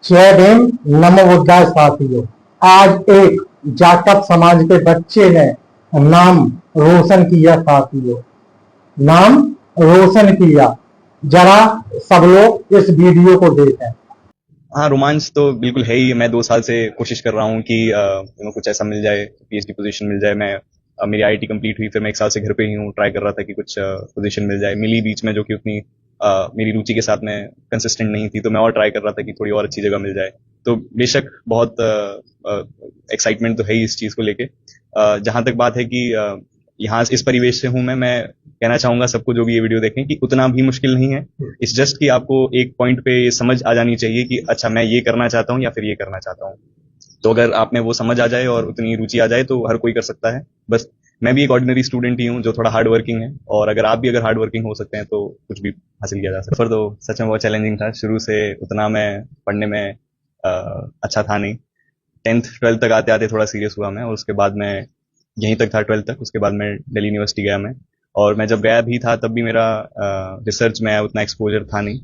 जय भीम। नमो बुद्धाय साथियों। आज एक जाटव समाज के बच्चे ने नाम रोशन किया साथियों, नाम रोशन किया। जरा सब लोग इस वीडियो को देखें। हाँ, रोमांच तो बिल्कुल है ही। मैं 2 साल से कोशिश कर रहा हूँ कि कुछ ऐसा मिल जाए, पीएचडी पोजीशन मिल जाए। मेरी आईआईटी कंप्लीट हुई, फिर मैं 1 साल से घर पे ही हूँ, ट्राई कर रहा था कि कुछ पोजीशन मिल जाए। मिली बीच में, जो कि उतनी मेरी रुचि के साथ में कंसिस्टेंट नहीं थी, तो मैं और ट्राई कर रहा था कि थोड़ी और अच्छी जगह मिल जाए। तो बेशक बहुत एक्साइटमेंट तो है ही इस चीज़ को लेके। जहाँ तक बात है कि यहाँ इस परिवेश से हूँ मैं कहना चाहूंगा सबको, जो भी ये वीडियो देखें, कि उतना भी मुश्किल नहीं है। इट्स जस्ट कि आपको एक पॉइंट पे ये समझ आ जानी चाहिए कि अच्छा, मैं ये करना चाहता हूँ या फिर ये करना चाहता हूँ। तो अगर आप में वो समझ आ जाए और उतनी रुचि आ जाए तो हर कोई कर सकता है। बस मैं भी एक ऑर्डिनरी स्टूडेंट ही हूँ जो थोड़ा हार्ड वर्किंग है, और अगर आप भी अगर हार्ड वर्किंग हो सकते हैं तो कुछ भी हासिल किया जा सकता है। सफर तो सच में बहुत चैलेंजिंग था। शुरू से उतना मैं पढ़ने में अच्छा था नहीं। 10th 12th तक आते आते थोड़ा सीरियस हुआ मैं, और उसके बाद मैं यहीं तक था 12th तक। उसके बाद मैं दिल्ली यूनिवर्सिटी गया मैं, और मैं जब गया भी था तब भी मेरा रिसर्च में उतना एक्सपोजर था नहीं।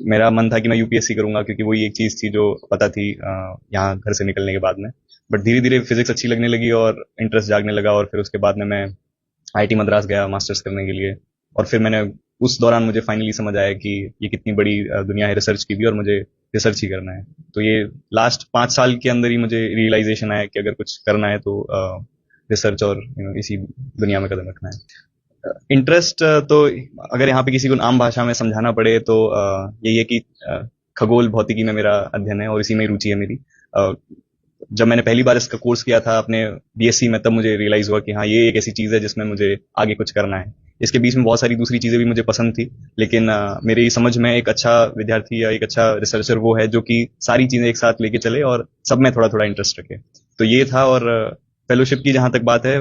मेरा मन था कि मैं यूपीएससी करूंगा, क्योंकि वही एक चीज़ थी जो पता थी यहाँ घर से निकलने के बाद में। बट धीरे धीरे फिजिक्स अच्छी लगने लगी और इंटरेस्ट जागने लगा, और फिर उसके बाद में मैं आईआईटी मद्रास गया मास्टर्स करने के लिए। और फिर मैंने उस दौरान मुझे फाइनली समझ आया कि ये कितनी बड़ी दुनिया है रिसर्च की भी, और मुझे रिसर्च ही करना है। तो ये लास्ट 5 साल के अंदर ही मुझे रियलाइजेशन आया कि अगर कुछ करना है तो रिसर्च और इसी दुनिया में कदम रखना है। इंटरेस्ट तो अगर यहाँ पे किसी को आम भाषा में समझाना पड़े तो यही है कि खगोल भौतिकी में मेरा अध्ययन है और इसी में ही रुचि है मेरी। जब मैंने पहली बार इसका कोर्स किया था अपने बीएससी में, तब मुझे रियलाइज हुआ कि हाँ, ये एक ऐसी चीज़ है जिसमें मुझे आगे कुछ करना है। इसके बीच में बहुत सारी दूसरी चीज़ें भी मुझे पसंद थी, लेकिन मेरी समझ में एक अच्छा विद्यार्थी या एक अच्छा रिसर्चर वो है जो कि सारी चीज़ें एक साथ लेके चले और सब में थोड़ा थोड़ा इंटरेस्ट रखे। तो ये था। और फेलोशिप की जहाँ तक बात है,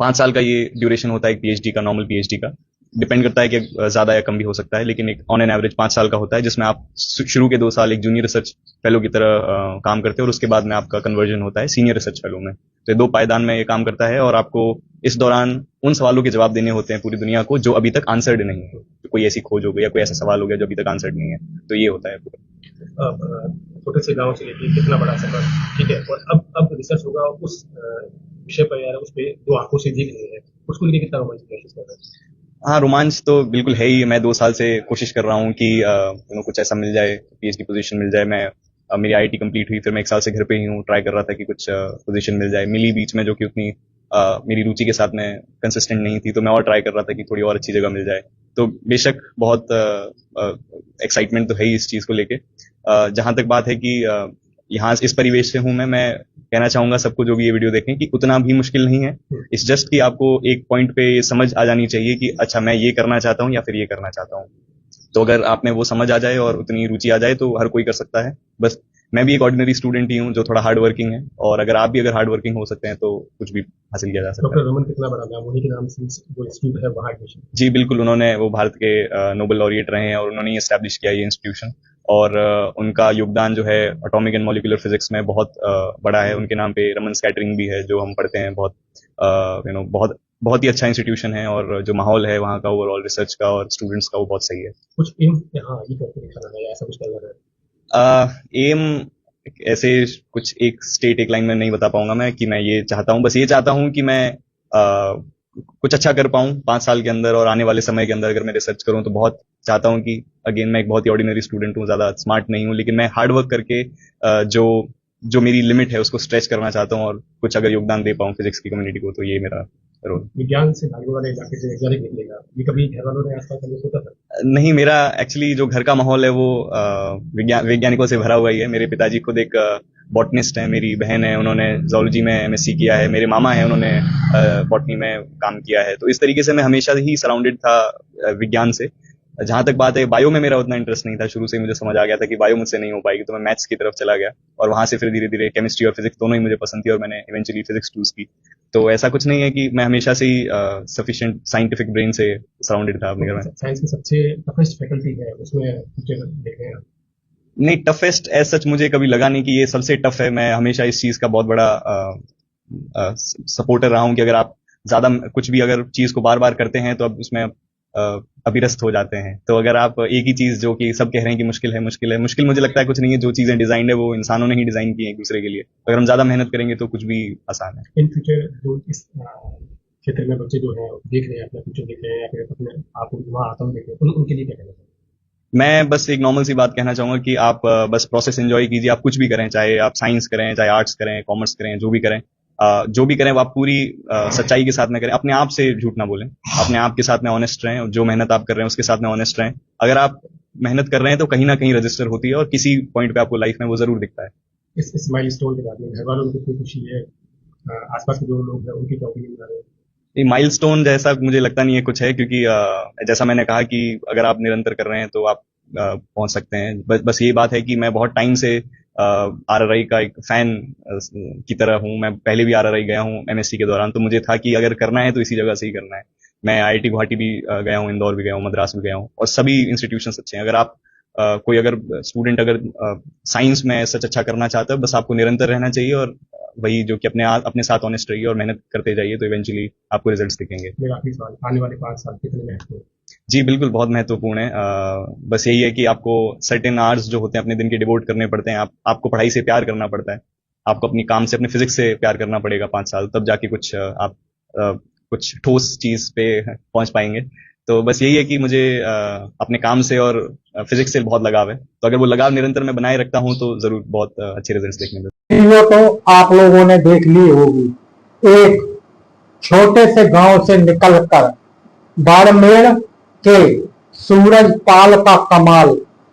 5 साल का ये ड्यूरेशन होता है एक पीएचडी का, नॉर्मल पीएचडी का। डिपेंड करता है कि ज़्यादा या कम भी हो सकता है, लेकिन एक ऑन एन एवरेज 5 साल का होता है, जिसमें आप शुरू के 2 साल एक जूनियर रिसर्च फेलो की तरह काम करते हैं, और उसके बाद में आपका कन्वर्जन होता है सीनियर रिसर्च फेलो में। तो ये 2 पायदान में ये काम करता है, और आपको इस दौरान उन सवालों के जवाब देने होते हैं पूरी दुनिया को जो अभी तक आंसर्ड नहीं है। तो कोई ऐसी खोज हो गई या कोई ऐसा सवाल हो गया जो अभी तक आंसर्ड नहीं है, तो ये होता है पूरा। छोटे से गांव से लेके कितना बड़ा सफर, ठीक है। और अब रिसर्च होगा उस विषय पर, यार उस पे दो आंखों से देख रहे हैं, उसको लेके कितना रोमांच महसूस कर रहे हैं? हाँ, रोमांच तो बिल्कुल है ही। मैं 2 साल से कोशिश कर रहा हूँ कि कुछ ऐसा मिल जाए, पीएचडी पोजीशन मिल जाए। मेरी आईआईटी कंप्लीट हुई, फिर मैं 1 साल से घर पे ही हूँ, ट्राई कर रहा था कि कुछ पोजीशन मिल जाए। मिली बीच में, जो कि उतनी मेरी रुचि के साथ में कंसिस्टेंट नहीं थी, तो मैं और ट्राई कर रहा था कि थोड़ी और अच्छी जगह मिल जाए। तो बेशक बहुत एक्साइटमेंट तो है ही इस चीज़ को लेके। जहाँ तक बात है कि यहाँ इस परिवेश से हूँ मैं कहना चाहूंगा सबको, जो भी ये वीडियो देखें, कि उतना भी मुश्किल नहीं है। इट्स जस्ट कि आपको एक पॉइंट पे ये समझ आ जानी चाहिए कि अच्छा, मैं ये करना चाहता हूँ या फिर ये करना चाहता हूँ। तो अगर आप में वो समझ आ जाए और उतनी रुचि आ जाए तो हर कोई कर सकता है। बस मैं भी एक ऑर्डिनरी स्टूडेंट ही हूँ जो थोड़ा हार्ड वर्किंग है, और अगर आप भी अगर हार्ड वर्किंग हो सकते हैं तो कुछ भी हासिल किया जा सकता है। डॉक्टर रमन कितना बड़ा नाम, उन्हीं के नाम से वो इंस्टीट्यूट है वहाँ एडमिशन। जी बिल्कुल, उन्होंने वो भारत के नोबेल लॉरिएट रहे हैं, और उन्होंने ही एस्टैब्लिश किया ये इंस्टीट्यूशन। और उनका योगदान जो है एटॉमिक एंड मॉलिक्यूलर फिजिक्स में बहुत बड़ा है। उनके नाम पे रमन स्कैटरिंग भी है जो हम पढ़ते हैं। बहुत बहुत बहुत ही अच्छा इंस्टीट्यूशन है, और जो माहौल है वहाँ का ओवरऑल रिसर्च का और स्टूडेंट्स का, वो बहुत सही है। कुछ एम, हाँ ये करके दिखाना है, ऐसा कुछ करना है। एम ऐसे कुछ एक स्टेट एक लाइन में नहीं बता पाऊंगा मैं कि मैं ये चाहता हूँ। बस ये चाहता हूँ कि मैं कुछ अच्छा कर पाऊँ 5 साल के अंदर, और आने वाले समय के अंदर अगर मैं रिसर्च करूँ तो बहुत चाहता हूँ कि अगेन, मैं एक बहुत ही ऑर्डिनरी स्टूडेंट हूँ, ज़्यादा स्मार्ट नहीं हूँ, लेकिन मैं हार्ड वर्क करके जो जो मेरी लिमिट है उसको स्ट्रेच करना चाहता हूँ, और कुछ अगर योगदान दे पाऊँ फिजिक्स की कम्युनिटी को, तो ये मेरा रोल। विज्ञान से भागने वाले इलाके से वैज्ञानिक निकलेगा, ये कभी घर वालों ने आसपास हमें सोचा था? नहीं, मेरा एक्चुअली जो घर का माहौल है वो वैज्ञानिकों से भरा हुआ ही है। मेरे पिताजी खुद एक बॉटनिस्ट है, मेरी बहन है, उन्होंने जूलॉजी में एमएससी किया है, मेरे मामा है, उन्होंने बॉटनी में काम किया है। तो इस तरीके से मैं हमेशा ही सराउंडेड था विज्ञान से। जहाँ तक बात है, बायो में मेरा उतना इंटरेस्ट नहीं था। शुरू से ही मुझे समझ आ गया था कि बायो मुझसे नहीं हो पाएगी, तो मैं मैथ्स की तरफ चला गया, और वहां से फिर धीरे धीरे केमिस्ट्री और फिजिक्स दोनों ही मुझे पसंद थी, और मैंने इवेंचुअली फिजिक्स चूज की। तो ऐसा कुछ नहीं है कि मैं हमेशा से ही सफिशिएंट साइंटिफिक ब्रेन से सराउंडेड था अपने घर में। साइंस की सबसे टफेस्ट फैकल्टी है, उसमें देख रहे हैं। नहीं, टफेस्ट एज सच मुझे कभी लगा नहीं कि ये सबसे टफ है। मैं हमेशा इस चीज का बहुत बड़ा सपोर्टर रहा हूँ कि अगर आप ज्यादा कुछ भी अगर चीज को बार बार करते हैं तो अब उसमें अभिरस्त हो जाते हैं। तो अगर आप एक ही चीज जो कि सब कह रहे हैं कि मुश्किल है, मुश्किल मुझे लगता है कुछ नहीं है। जो चीजें डिजाइंड है वो इंसानों ने ही डिजाइन की है एक दूसरे के लिए। अगर हम ज्यादा मेहनत करेंगे तो कुछ भी आसान है। इन फ्यूचर जो इस क्षेत्र में बच्चे जो हैं देख रहे हैं, अपना फ्यूचर देख रहे हैं या फिर अपने आप को वहाँ आता हूँ देख रहे हैं, उनके लिए क्या कहना चाहिए? मैं बस एक नॉर्मल सी बात कहना चाहूंगा कि आप बस प्रोसेस एंजॉय कीजिए। आप कुछ भी करें, चाहे आप साइंस करें, चाहे आर्ट्स करें, कॉमर्स करें, जो भी करें, जो भी करें वो आप पूरी सच्चाई के साथ में करें। अपने आप से झूठ ना बोलें, अपने आप के साथ में ऑनेस्ट रहें। जो मेहनत आप कर रहे हैं उसके साथ में ऑनेस्ट रहें। अगर आप मेहनत कर रहे हैं तो कहीं ना कहीं रजिस्टर होती है और किसी पॉइंट पे आपको लाइफ में वो जरूर दिखता है। इस माइलस्टोन के बाद में घर वालों को कितनी खुशी है, आसपास के जो लोग हैं उनकी क्या ओपिनियन बता रहे हैं? ये माइलस्टोन जैसा मुझे लगता नहीं है कुछ है, क्योंकि जैसा मैंने कहा कि अगर आप निरंतर कर रहे हैं तो आप पहुंच सकते हैं। बस ये बात है कि मैं बहुत टाइम से आरआरआई का एक फैन की तरह हूं। मैं पहले भी आरआरआई गया हूं एमएससी के दौरान, तो मुझे था कि अगर करना है तो इसी जगह से ही करना है। मैं आईआईटी गुवाहाटी भी गया हूं, इंदौर भी गया हूं, मद्रास भी गया हूं, और सभी इंस्टीट्यूशंस अच्छे हैं। अगर आप कोई अगर स्टूडेंट अगर साइंस में सच अच्छा करना चाहता है, बस आपको निरंतर रहना चाहिए और वही जो कि अपने साथ ऑनेस्ट रहिए और मेहनत करते जाइए, तो इवेंचुअली आपको रिजल्ट्स दिखेंगे। मेरा आखिरी सवाल, आने वाले 5 साल कितने महत्वपूर्ण? जी बिल्कुल, बहुत महत्वपूर्ण है। बस यही है कि आपको सर्टेन आवर्स जो होते हैं अपने दिन के डिवोट करने पड़ते हैं। आपको पढ़ाई से प्यार करना पड़ता है। आपको अपनी काम से, अपने फिजिक्स से प्यार करना पड़ेगा 5 साल, तब जाके कुछ आप कुछ ठोस चीज पे पहुंच पाएंगे। तो बस यही है कि मुझे अपने काम से और फिजिक्स से बहुत लगाव है। तो अगर वो लगाव निरंतर मैं बनाए रखता हूँ तो जरूर बहुत अच्छे रिजल्ट्स देखने मिलते वीडियो तो आप लोगों ने देख ली होगी। एक छोटे से गांव से निकलकर बाड़मेर के सूरज पाल का कमाल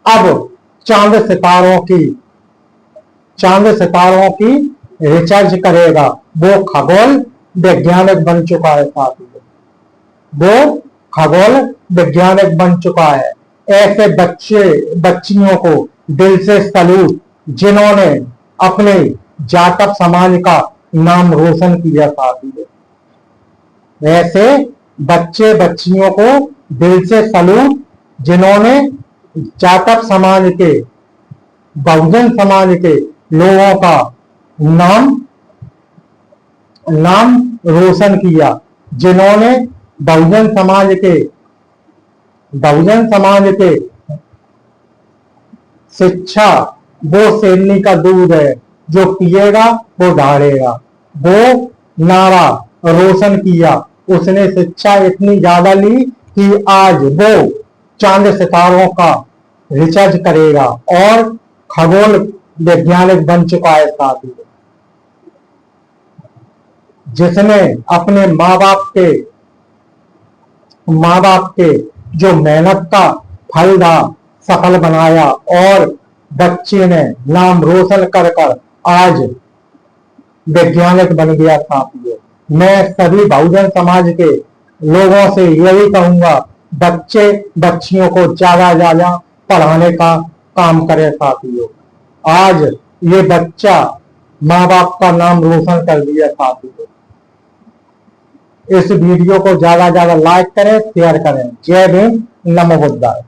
अब चांद सितारों की रिसर्च करेगा। वो खगोल वैज्ञानिक बन चुका है साथियों। वो खगोल वैज्ञानिक बन चुका है। ऐसे बच्चियों को दिल से सैल्यूट, जिन्होंने अपने जाटव समाज का नाम रोशन किया साथियों। ऐसे बच्चियों को दिल से सैल्यूट, जिन्होंने जाटव समाज के, बहुजन समाज के लोगों का नाम रोशन किया, जिन्होंने बहुजन समाज के शिक्षा वो शेरनी का दूध है, जो पिएगा वो ढाड़ेगा। वो नारा रोशन किया। उसने शिक्षा इतनी ज्यादा ली कि आज वो चांद सितारों का रिसर्च करेगा और खगोल वैज्ञानिक बन चुका है साथी। जिसने अपने माँ बाप के जो मेहनत का फल था सफल बनाया, और बच्चे ने नाम रोशन कर आज वैज्ञानिक बन गया साथियों। मैं सभी बहुजन समाज के लोगों से यही कहूंगा, बच्चियों को ज्यादा पढ़ाने का काम करें साथियों। आज ये बच्चा माँ बाप का नाम रोशन कर दिया साथियों। इस वीडियो को ज्यादा लाइक करें, शेयर करें। जय भीम, नमो बुद्धाय।